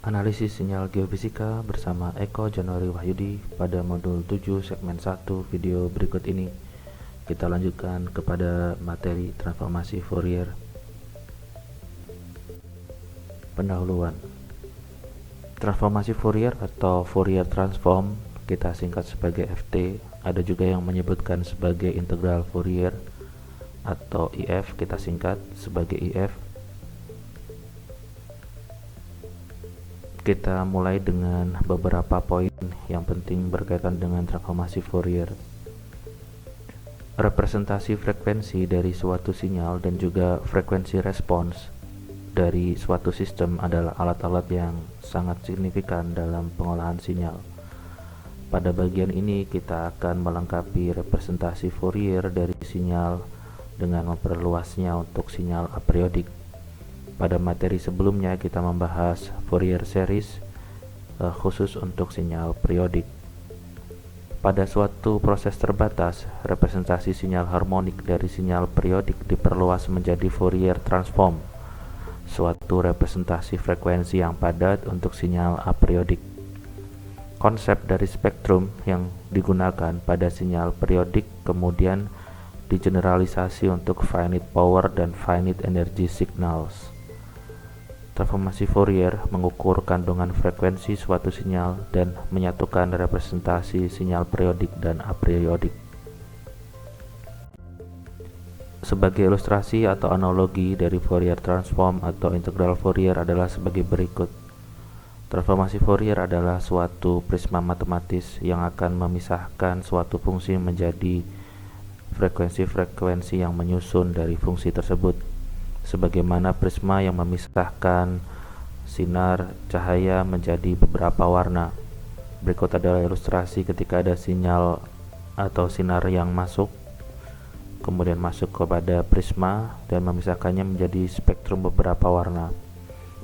Analisis sinyal geofisika bersama Eko Januari Wahyudi pada modul 7 segmen 1 video berikut ini. Kita lanjutkan kepada materi transformasi Fourier. Pendahuluan. Transformasi Fourier atau Fourier transform kita singkat sebagai FT, ada juga yang menyebutkan sebagai integral Fourier atau IF, kita singkat sebagai IF. Kita mulai dengan beberapa poin yang penting berkaitan dengan transformasi Fourier. Representasi frekuensi dari suatu sinyal dan juga frekuensi respons dari suatu sistem adalah alat-alat yang sangat signifikan dalam pengolahan sinyal. Pada bagian ini kita akan melengkapi representasi Fourier dari sinyal dengan memperluasnya untuk sinyal apriodik. Pada materi sebelumnya kita membahas Fourier series khusus untuk sinyal periodik. Pada suatu proses terbatas, representasi sinyal harmonik dari sinyal periodik diperluas menjadi Fourier transform, suatu representasi frekuensi yang padat untuk sinyal apriodik. Konsep dari spektrum yang digunakan pada sinyal periodik kemudian digeneralisasi untuk finite power dan finite energy signals. Transformasi Fourier mengukur kandungan frekuensi suatu sinyal dan menyatukan representasi sinyal periodik dan apriodik. Sebagai ilustrasi atau analogi dari Fourier transform atau integral Fourier adalah sebagai berikut. Transformasi Fourier adalah suatu prisma matematis yang akan memisahkan suatu fungsi menjadi frekuensi-frekuensi yang menyusun dari fungsi tersebut, sebagaimana prisma yang memisahkan sinar cahaya menjadi beberapa warna. Berikut adalah ilustrasi ketika ada sinyal atau sinar yang masuk, kemudian masuk kepada prisma dan memisahkannya menjadi spektrum beberapa warna.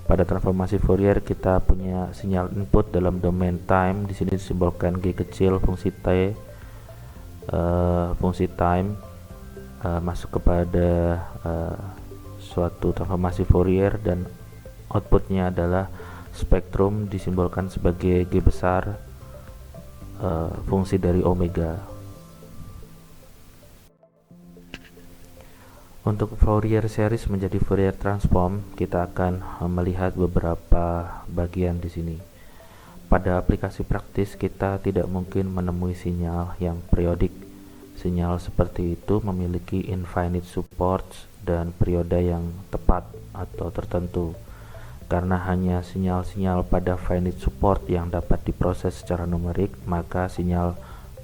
Pada transformasi Fourier kita punya sinyal input dalam domain time, di sini disimbolkan G kecil fungsi T, fungsi time masuk kepada suatu transformasi Fourier dan outputnya adalah spektrum disimbolkan sebagai G besar fungsi dari omega. Untuk Fourier series menjadi Fourier transform, kita akan melihat beberapa bagian di sini. Pada aplikasi praktis kita tidak mungkin menemui sinyal yang periodik. Sinyal seperti itu memiliki infinite supports dan periode yang tepat atau tertentu. Karena hanya sinyal-sinyal pada finite support yang dapat diproses secara numerik, maka sinyal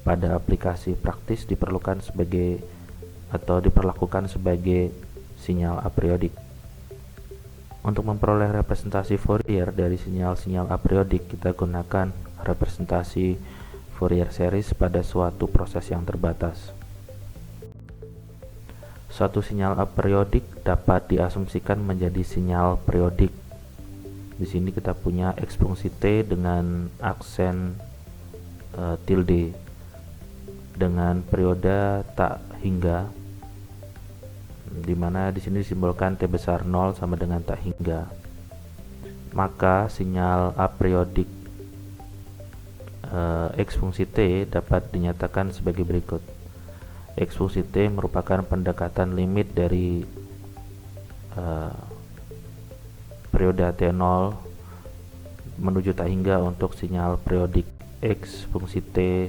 pada aplikasi praktis diperlukan sebagai atau diperlakukan sebagai sinyal apriodik. Untuk memperoleh representasi Fourier dari sinyal-sinyal apriodik, kita gunakan representasi Fourier series pada suatu proses yang terbatas. Suatu sinyal apriodik dapat diasumsikan menjadi sinyal periodik. Di sini kita punya X fungsi T dengan aksen tilde dengan periode tak hingga, di mana di sini disimbolkan T besar 0 sama dengan tak hingga. Maka sinyal apriodik X fungsi T dapat dinyatakan sebagai berikut. X fungsi T merupakan pendekatan limit dari periode T0 menuju tak hingga untuk sinyal periodik X fungsi T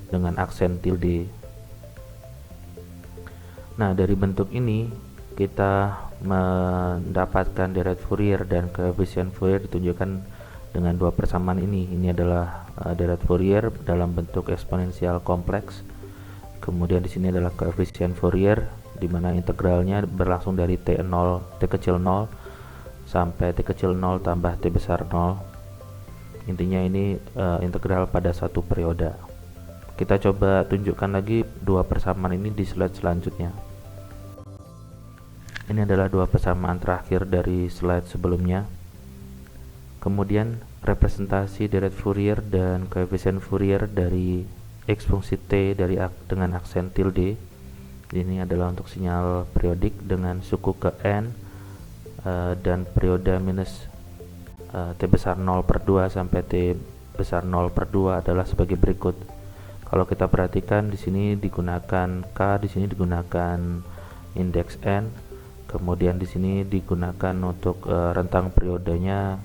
dengan aksen tilde. Nah, dari bentuk ini kita mendapatkan deret Fourier dan koefisien Fourier ditunjukkan dengan dua persamaan ini. Ini adalah deret Fourier dalam bentuk eksponensial kompleks. Kemudian di sini adalah koefisien Fourier di mana integralnya berlangsung dari T kecil 0 sampai T kecil 0 tambah T besar 0. Intinya ini integral pada satu periode. Kita coba tunjukkan lagi dua persamaan ini di slide selanjutnya. Ini adalah dua persamaan terakhir dari slide sebelumnya. Kemudian representasi deret Fourier dan koefisien Fourier dari X fungsi T dengan aksen tilde. Ini adalah untuk sinyal periodik dengan suku ke N dan periode minus T besar 0/2 sampai T besar 0/2 adalah sebagai berikut. Kalau kita perhatikan di sini digunakan K, di sini digunakan indeks N, kemudian di sini digunakan untuk rentang periodenya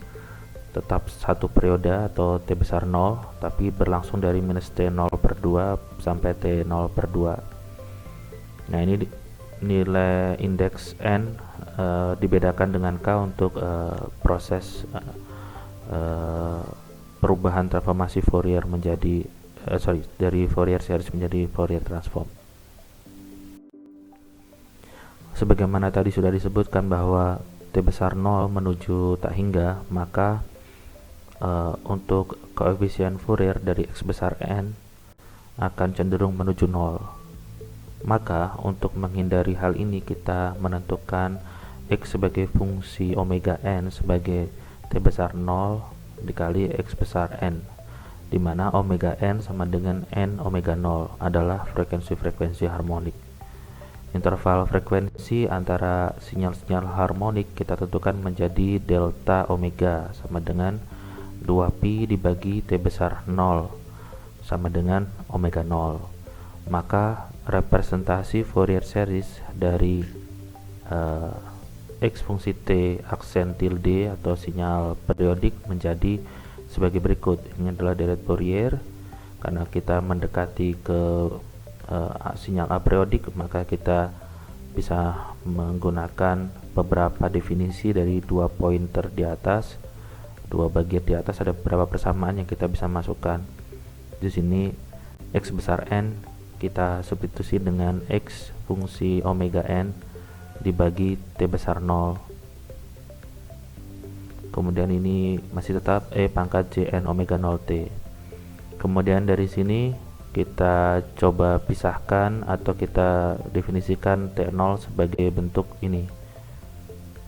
tetap satu periode atau T besar 0, tapi berlangsung dari minus T 0/2 sampai T 0/2. Nah, ini nilai indeks N dibedakan dengan K untuk proses perubahan transformasi Fourier menjadi dari Fourier series menjadi Fourier transform. Sebagaimana tadi sudah disebutkan bahwa T besar 0 menuju tak hingga, maka untuk koefisien Fourier dari X besar N akan cenderung menuju 0. Maka untuk menghindari hal ini, kita menentukan X sebagai fungsi omega N sebagai T besar 0 dikali X besar N, di mana omega N sama dengan N omega 0 adalah frekuensi-frekuensi harmonik. Interval frekuensi antara sinyal-sinyal harmonik kita tentukan menjadi delta omega sama dengan 2pi dibagi T besar 0 sama dengan omega 0. Maka representasi Fourier series dari X fungsi T aksen tilde atau sinyal periodik menjadi sebagai berikut. Ini adalah deret Fourier. Karena kita mendekati ke sinyal apriodik, maka kita bisa menggunakan beberapa definisi dari dua pointer di atas, dua bagian di atas. Ada beberapa persamaan yang kita bisa masukkan. Di sini X besar N kita substitusi dengan X fungsi omega N dibagi T besar 0. Kemudian ini masih tetap E pangkat Jn omega 0T. Kemudian dari sini kita coba pisahkan atau kita definisikan T0 sebagai bentuk ini.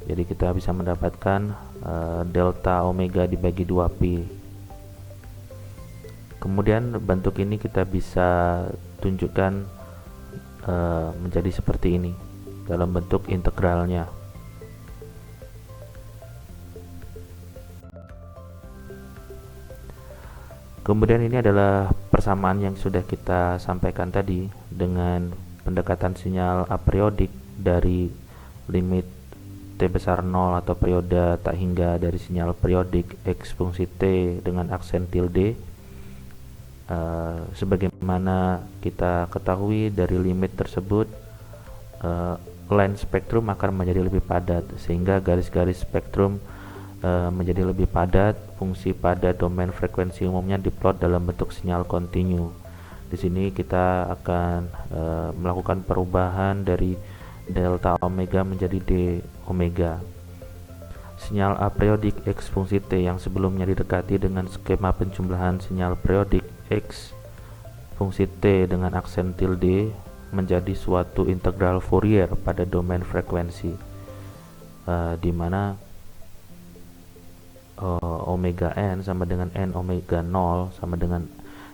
Jadi kita bisa mendapatkan delta omega dibagi 2pi. Kemudian bentuk ini kita bisa tunjukkan menjadi seperti ini dalam bentuk integralnya. Kemudian ini adalah persamaan yang sudah kita sampaikan tadi dengan pendekatan sinyal apriodik dari limit T besar 0 atau periode tak hingga dari sinyal periodik X fungsi T dengan aksen tilde. Sebagaimana kita ketahui dari limit tersebut, line spektrum akan menjadi lebih padat, sehingga garis-garis spektrum menjadi lebih padat. Fungsi pada domain frekuensi umumnya diplot dalam bentuk sinyal kontinu. Di sini kita akan melakukan perubahan dari delta omega menjadi d omega. Sinyal apriodik X fungsi T yang sebelumnya didekati dengan skema penjumlahan sinyal periodik X fungsi T dengan aksen tilde menjadi suatu integral Fourier pada domain frekuensi, di mana omega n sama dengan n omega 0 sama dengan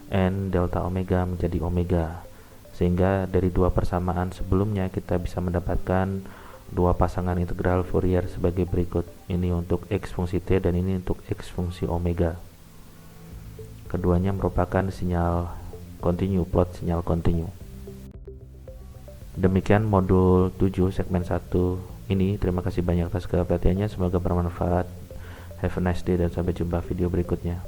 n delta omega menjadi omega, sehingga dari dua persamaan sebelumnya kita bisa mendapatkan dua pasangan integral Fourier sebagai berikut. Ini untuk X fungsi T dan ini untuk X fungsi omega. Keduanya merupakan sinyal kontinu, plot sinyal kontinu. Demikian modul 7 segmen 1 ini. Terima kasih banyak atas perhatiannya, semoga bermanfaat. Have a nice day dan sampai jumpa video berikutnya.